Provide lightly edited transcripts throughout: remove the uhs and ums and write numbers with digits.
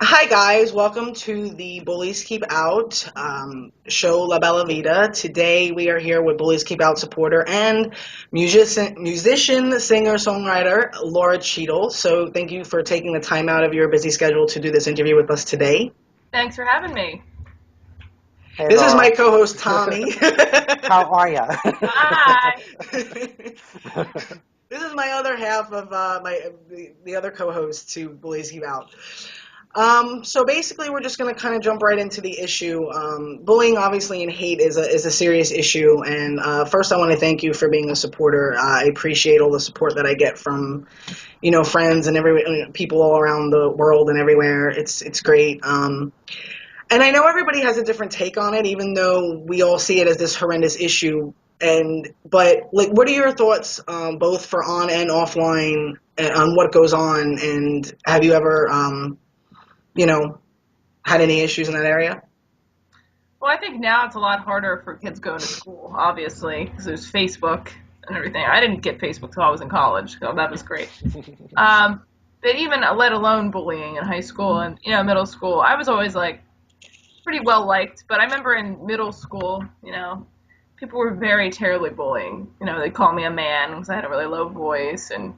Hi guys, welcome to the Bullies Keep Out show La Bella Vida. Today we are here with Bullies Keep Out supporter and musician, singer-songwriter Laura Cheadle. So thank you for taking the time out of your busy schedule to do this interview with us today. Thanks for having me. Hey This is my Laura, co-host Tommy. how are ya? Hi. This is my other half of the other co-host to Bullies Keep Out. So basically, we're just going to kind of jump right into the issue. Bullying, obviously, and hate is a serious issue. And first, I want to thank you for being a supporter. I appreciate all the support that I get from, friends and people all around the world and everywhere. It's great. And I know everybody has a different take on it, even though we all see it as this horrendous issue. But like, what are your thoughts, both for on and offline, on what goes on? And have you ever, you know, had any issues in that area? Well, I think now it's a lot harder for kids going to school, obviously, because there's Facebook and everything. I didn't get Facebook till I was in college, so that was great. Um, but even let alone bullying in high school and middle school, I was always like pretty well liked. But I remember in middle school, people were very terribly bullying. They call me a man because I had a really low voice and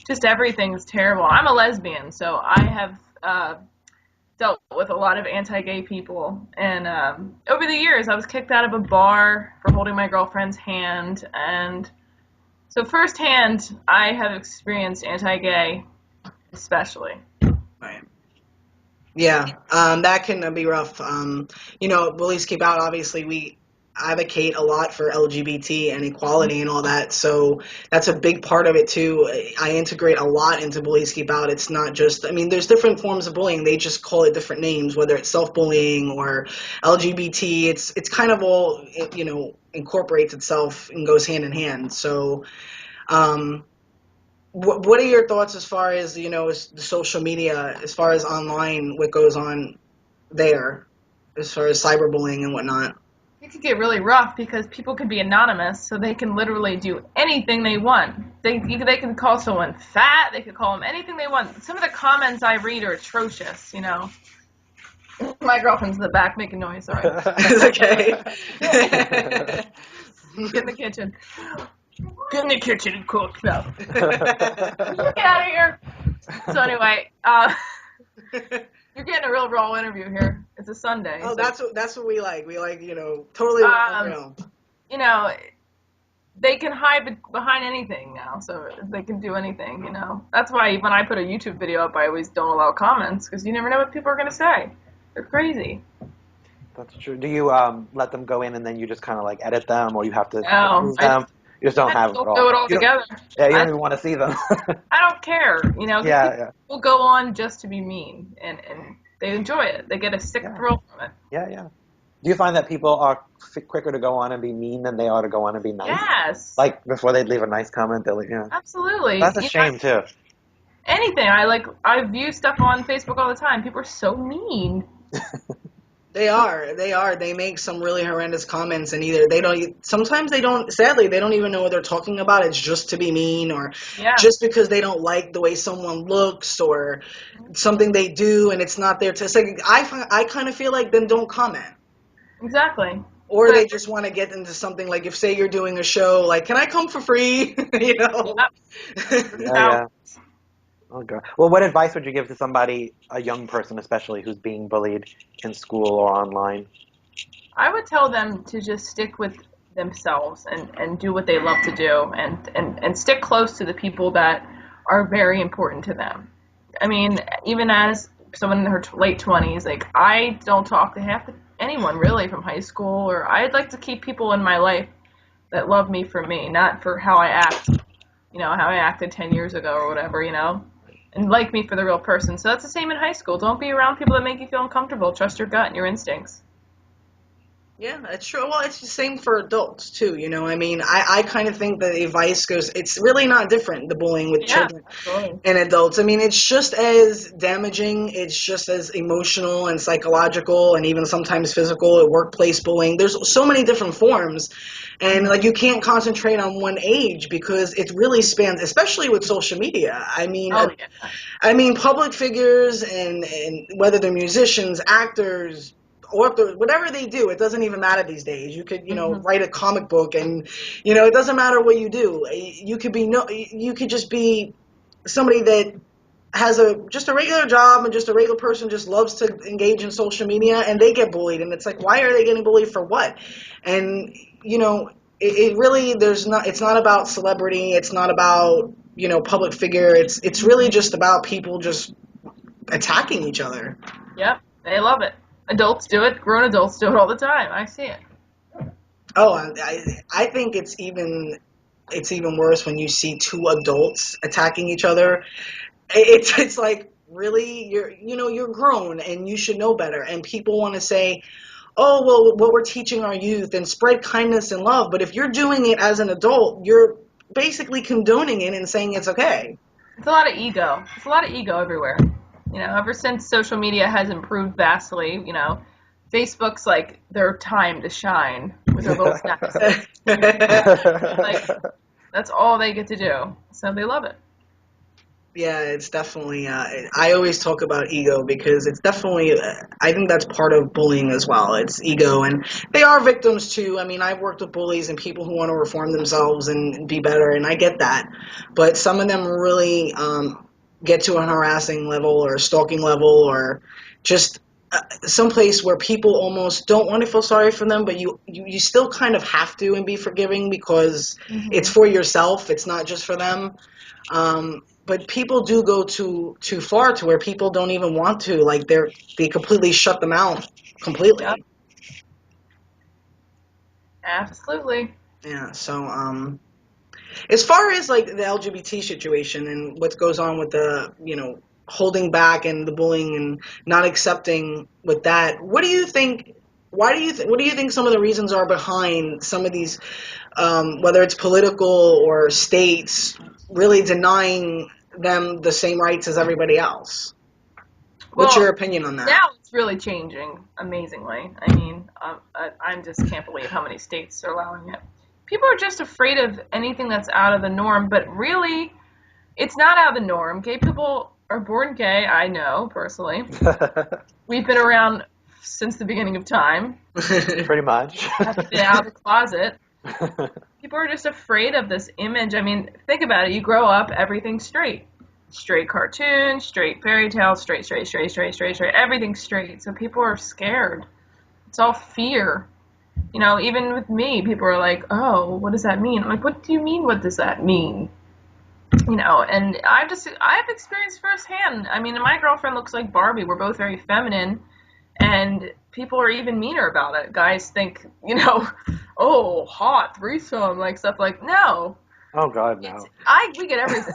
just everything's terrible. I'm a lesbian, so I have dealt with a lot of anti-gay people, and over the years I was kicked out of a bar for holding my girlfriend's hand, and so firsthand I have experienced anti-gay especially. Right. Yeah, that can be rough. Bullies Keep Out, obviously, we advocate a lot for LGBT and equality and all that. So that's a big part of it, too. I integrate a lot into Bullies Keep Out. It's not just, I mean, there's different forms of bullying. They just call it different names, whether it's self-bullying or LGBT. It's kind of all, incorporates itself and goes hand in hand. So, um, what are your thoughts as far as as the social media, as far as online, what goes on there, as far as cyberbullying and whatnot? It could get really rough because people can be anonymous, so they can literally do anything they want. They can call someone fat, they could call them anything they want. Some of the comments I read are atrocious. My girlfriend's in the back making noise. Sorry. It's okay. Get in the kitchen. Get in the kitchen and cook. No. Get out of here. So anyway, you're getting a real raw interview here. It's a Sunday. Oh, So, that's what we like. We like, totally um, real. you know, they can hide behind anything now, so they can do anything. That's why when I put a YouTube video up, I always don't allow comments because you never know what people are gonna say. They're crazy. That's true. Do you let them go in and then you just kind of like edit them, or you have to No, remove them? You just don't I have them at don't do all. it all You don't. together. Yeah, you I don't even want to see them. I don't care, because Yeah, yeah, people go on just to be mean, and they enjoy it. They get a sick yeah, thrill from it. yeah, yeah. Do you find that people are quicker to go on and be mean than they are to go on and be nice? Yes, Like before they'd leave a nice comment, they'll, absolutely. That's a shame too. Anything. I view stuff on Facebook all the time. People are so mean. They make some really horrendous comments, and either they don't, sometimes they don't, sadly, they don't even know what they're talking about. It's just to be mean, or Yeah, just because they don't like the way someone looks or something they do, and it's not there to, it's like, I kind of feel like, then don't comment. exactly. Or But they just want to get into something, like, if say you're doing a show, like, can I come for free? you know? yeah, Yeah, now yeah. Oh God. Well, what advice would you give to somebody, a young person especially, who's being bullied in school or online? I would tell them to just stick with themselves and do what they love to do and stick close to the people that are very important to them. I mean, even as someone in her late 20s, like I don't talk to half anyone really from high school, or I'd like to keep people in my life that love me for me, not for how I act, how I acted 10 years ago or whatever, and like me for the real person. So that's the same in high school. Don't be around people that make you feel uncomfortable. Trust your gut and your instincts. Yeah, that's true. Well, it's the same for adults too. I mean, I kind of think that the advice goes. It's really not different, the bullying with Yeah, children absolutely. and adults. I mean, it's just as damaging. It's just as emotional and psychological, and even sometimes physical. At workplace bullying, there's so many different forms, and like you can't concentrate on one age because it really spans, especially with social media. Oh yeah. I mean, public figures and whether they're musicians, actors, or if whatever they do, it doesn't even matter these days. You could, Hmm. write a comic book, and it doesn't matter what you do. You could be no, you could just be somebody that has just a regular job and just a regular person just loves to engage in social media, and they get bullied, and it's like, why are they getting bullied for what? And it really it's not about celebrity, it's not about public figure, it's really just about people just attacking each other. Yep, they love it. Adults do it. Grown adults do it all the time. I see it. Oh, I think it's even worse when you see two adults attacking each other. It's like, really, you're grown and you should know better, and people want to say, oh, well, what we're teaching our youth and spread kindness and love, but if you're doing it as an adult, you're basically condoning it and saying it's okay. It's a lot of ego. It's a lot of ego everywhere. Ever since social media has improved vastly, Facebook's like their time to shine with their little snaps. Like that's all they get to do. So they love it. Yeah, it's definitely. I always talk about ego because it's definitely. I think that's part of bullying as well. It's ego, and they are victims too. I mean, I've worked with bullies and people who want to reform themselves and be better, and I get that. But some of them really get to an harassing level or a stalking level or just someplace where people almost don't want to feel sorry for them, but you still kind of have to and be forgiving because it's Hmm. for yourself. It's not just for them. But people do go too far to where people don't even want to. Like they completely shut them out Yep, completely. absolutely. Yeah. So as far as like the LGBT situation and what goes on with the holding back and the bullying and not accepting with that, what do you think? Why do you what do you think some of the reasons are behind some of these, whether it's political or states, really denying them the same rights as everybody else? What's your Well, opinion on that? now it's really changing amazingly. I mean, I just can't believe how many states are allowing it. People are just afraid of anything that's out of the norm, but really, it's not out of the norm. Gay people are born gay, I know personally. We've been around since the beginning of time. Pretty much. Haven't been out of the closet. People are just afraid of this image. I mean, think about it. You grow up, everything's straight. Straight cartoons, straight fairy tales, straight, straight, straight, straight, straight, straight. Everything's straight. So people are scared. It's all fear. Even with me, people are like, oh, what does that mean? I'm like, what do you mean, what does that mean? And I've experienced firsthand. I mean, my girlfriend looks like Barbie. We're both very feminine, and people are even meaner about it. Guys think, oh, hot threesome, like stuff like no. Oh God, It's no. we get everything.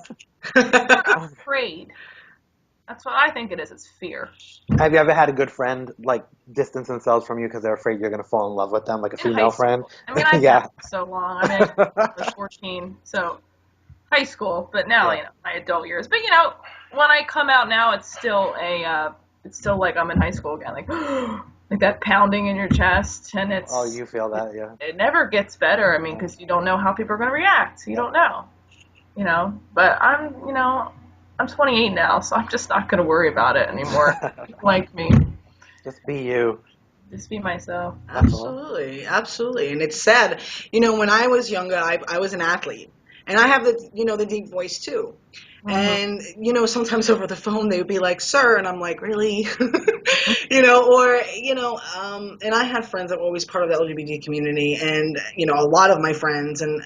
We're afraid. That's what I think it is. It's fear. Have you ever had a good friend like distance themselves from you because they're afraid you're gonna fall in love with them, like a In high female friend? school. I mean, I've been Yeah, out for so long. I mean, I was 14, so high school. But now, yeah. my adult years. But when I come out now, it's still like I'm in high school again. Like, like that pounding in your chest, and Oh, you feel it, that, yeah. it never gets better. I mean, because you don't know how people are going to react. You don't know. But I'm 28 now, so I'm just not going to worry about it anymore. Like me, Just be you. just be myself. That's all. Absolutely, absolutely. And it's sad. When I was younger, I was an athlete. And I have the deep voice too. Hmm. And, sometimes over the phone they would be like, sir, and I'm like, really? And I had friends that were always part of the LGBT community and, a lot of my friends. And,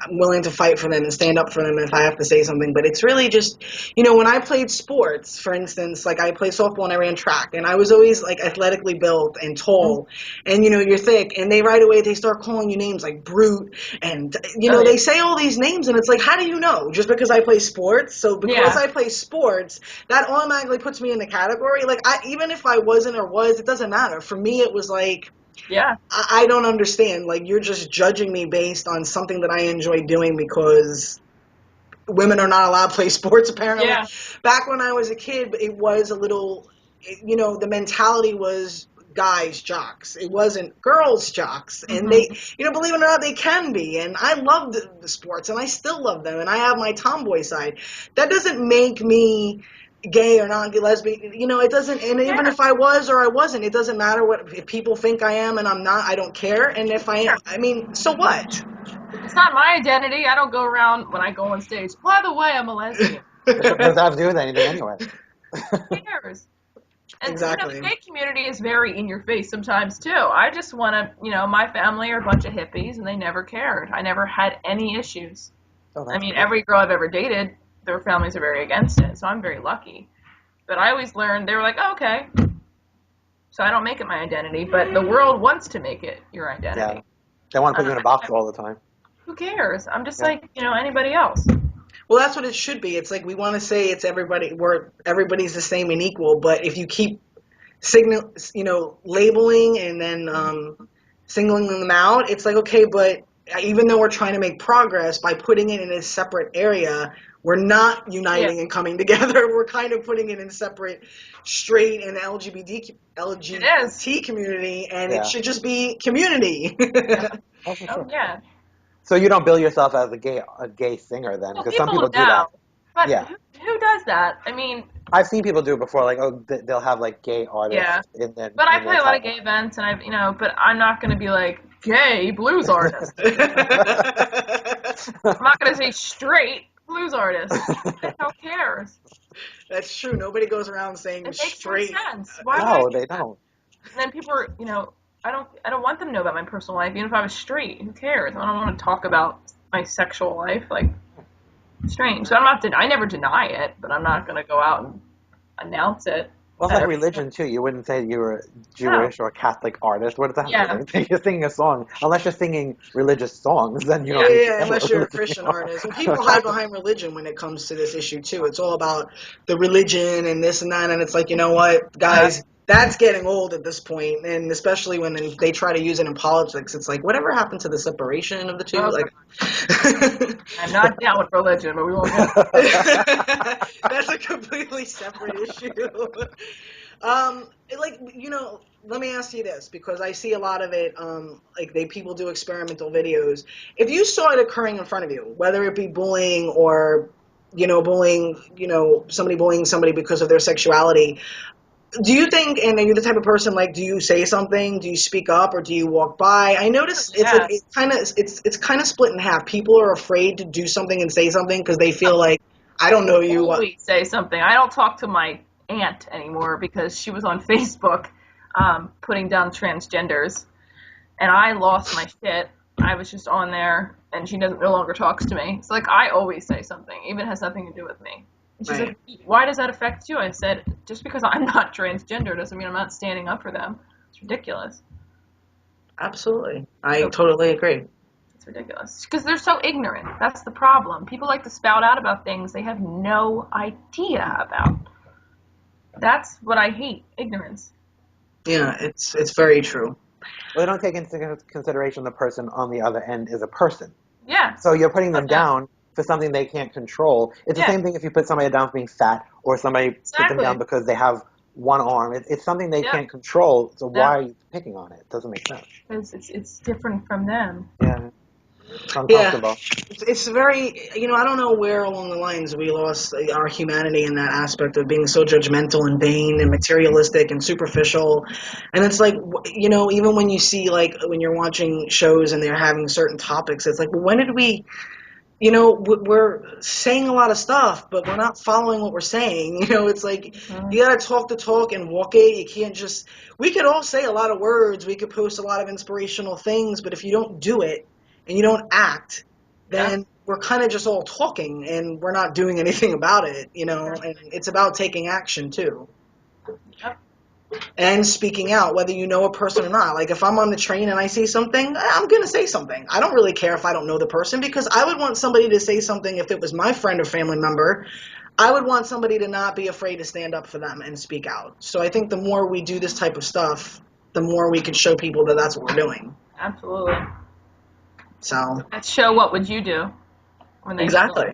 I'm willing to fight for them and stand up for them if I have to say something. But it's really just, when I played sports, for instance, like I played softball and I ran track, and I was always like athletically built and tall, and you're thick, and they start calling you names like brute, and Oh yeah, they say all these names, and it's like, how do you know? Just because I play sports? So because yeah. I play sports, that automatically puts me in the category. Like even if I wasn't or was, it doesn't matter. For me, it was like, Yeah. I don't understand. Like, you're just judging me based on something that I enjoy doing because women are not allowed to play sports, apparently. Yeah. Back when I was a kid, it was a little, the mentality was guys jocks. It wasn't girls jocks. And they, Hmm. believe it or not, they can be. And I love the sports, and I still love them. And I have my tomboy side. That doesn't make me gay or not lesbian. It doesn't. And even Yeah. if I was or I wasn't, it doesn't matter what if people think I am and I'm not. I don't care. And if I mean, so what? It's not my identity. I don't go around when I go on stage. By the way, I'm a lesbian. What does that have to do with anything anyway? Who cares? And the Exactly. gay community is very in your face sometimes too. I just want to, my family are a bunch of hippies and they never cared. I never had any issues. Oh, I that's mean, cool. every girl I've ever dated, their families are very against it, so I'm very lucky. But I always learned they were like, oh, okay. So I don't make it my identity, but the world wants to make it your Yeah. identity. They want to put you in a box I- all the time. who cares? I'm just Yeah. like, anybody else. Well, that's what it should be. It's like we want to say it's everybody, where everybody's the same and equal, but if you keep labeling and then singling them out, it's like, okay, but even though we're trying to make progress by putting it in a separate area, we're not Yeah, uniting and coming together. We're kind of putting it in separate straight and it is. LGBT community, and it Yeah. should just be community. Oh, for Oh, sure. yeah. So you don't bill yourself as a gay singer then, Well, because some people people do know. that. But Yeah. who does that? I mean, I've seen people do it before, like, oh, they'll have like gay yeah. artists in their But I in play their a lot of title. gay events, and but I'm not going to be like, gay blues artist. I'm not going to say straight blues artist. The hell cares? That's true. Nobody goes around saying It makes no straight. sense. Why would I No, do they that? don't. And then people are, I don't want them to know about my personal life, even if I was straight. Who cares? I don't want to talk about my sexual life. Like, strange. So I never deny it, but I'm not going to go out and announce it. Well, it's That like every- religion too. You wouldn't say you were No. Jewish or a Catholic artist. What does that Yeah. mean? You're singing a song. Unless you're singing religious songs, then you Yeah. don't Yeah, need to yeah, say what unless you're a religion you Christian are. artist. Well, people hide behind religion when it comes to this issue too. It's all about the religion and this and that, and it's like, you know what, guys, that's getting old at this point, and especially when they try to use it in politics, it's like, whatever happened to the separation of the two? Oh, Like, I'm not down with religion, but we won't get. that's a completely separate issue. Um, like, let me ask you this, because I see a lot of it. Like, people do experimental videos. If you saw it occurring in front of you, whether it be bullying or bullying, somebody bullying somebody because of their sexuality, do you think, and are you the type of person, like, do you say something, do you speak up, or do you walk by? I notice it's like Yes. it's kind of split in half. People are afraid to do something and say something because they feel like, I don't know you. Always say something. I don't talk to my aunt anymore because she was on Facebook putting down transgenders, and I lost my shit. I was just on there, and she doesn't no longer talks to me. It's like I always say something, even if it has nothing to do with me. And she's Right. like, "Why does that affect you?" I said, "Just because I'm not transgender doesn't mean I'm not standing up for them. It's ridiculous. Absolutely. I So totally agree. it's ridiculous because they're so ignorant. That's the problem. People like to spout out about things they have no idea about. That's what I hate, ignorance. Yeah, it's very true. Well, they don't take into consideration the person on the other end is a person. Yeah. So you're putting Love them that. down for something they can't control. It's the Yeah, same thing if you put somebody down for being fat, or somebody put them down exactly. because they have one arm. It's something they Yeah. can't control. So No, why are you picking on it? It doesn't make sense. because it's different from them. Yeah, it's Yeah, uncomfortable. it's very, I don't know where along the lines we lost our humanity in that aspect of being so judgmental and vain and materialistic and superficial. And it's like, even when you see, like, when you're watching shows and they're having certain topics, it's like, well, when did we, we're saying a lot of stuff, but we're not following what we're saying. It's like, Mhm. you gotta talk the talk and walk it. You can't just, we could all say a lot of words, we could post a lot of inspirational things, but if you don't do it and you don't act, Yeah. then we're kind of just all talking and we're not doing anything about it. And it's about taking action too. Yep. And speaking out, whether you know a person or not. Like, if I'm on the train and I see something, I'm going to say something. I don't really care if I don't know the person, because I would want somebody to say something if it was my friend or family member. I would want somebody to not be afraid to stand up for them and speak out. So I think the more we do this type of stuff, the more we can show people that that's what we're doing. Absolutely. So Let's show what would you do when they exactly.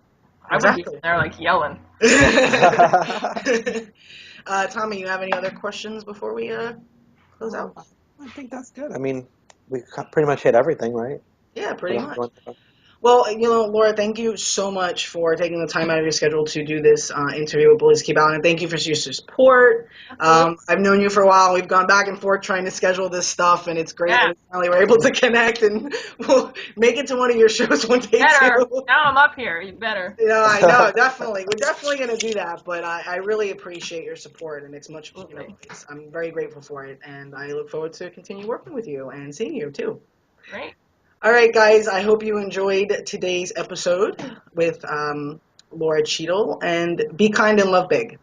I would be there like yelling. Tommy, you have any other questions before we close out? I think that's good. I mean, we pretty much hit everything, right? Yeah, pretty much. What- Well, Laura, thank you so much for taking the time out of your schedule to do this interview with Bullies Keep Out, and thank you for your support. I've known you for a while. We've gone back and forth trying to schedule this stuff, and it's great that we finally were able to connect, and we'll make it to one of your shows one day too. Now I'm up here. You better. I know, definitely. We're definitely going to do that, but I really appreciate your support, and it's much, I'm very grateful for it, and I look forward to continue working with you and seeing you too. Great. All right, guys, I hope you enjoyed today's episode with Laura Cheadle, and be kind and love big.